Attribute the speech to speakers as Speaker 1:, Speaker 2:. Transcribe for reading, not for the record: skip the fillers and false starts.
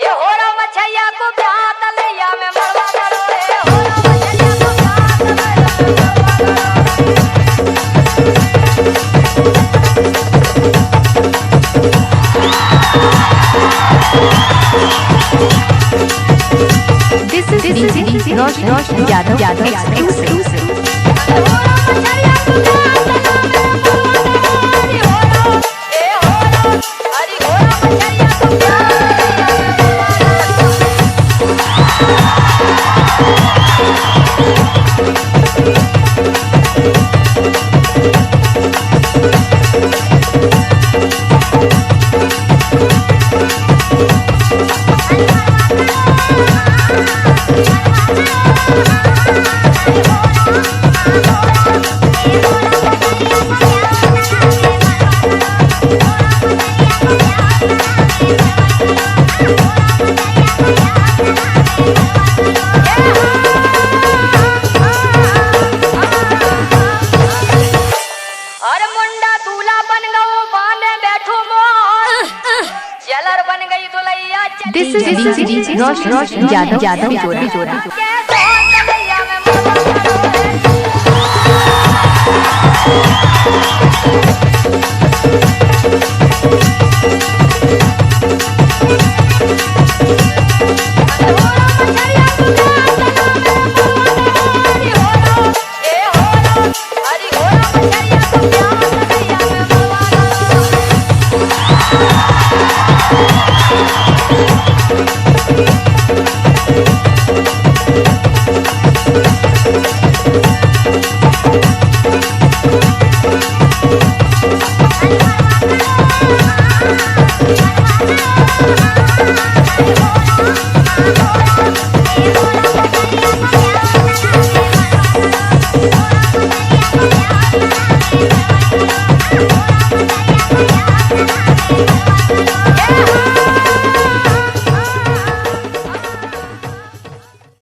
Speaker 1: ये हो रहा मछैया को ब्याह तलैया में मरवा करो रे हो रहा मछैया को ब्याह तलैया में मरवा करो
Speaker 2: This is Roshan Yadav exclusive. This is Roshan Yadav.
Speaker 1: Oh,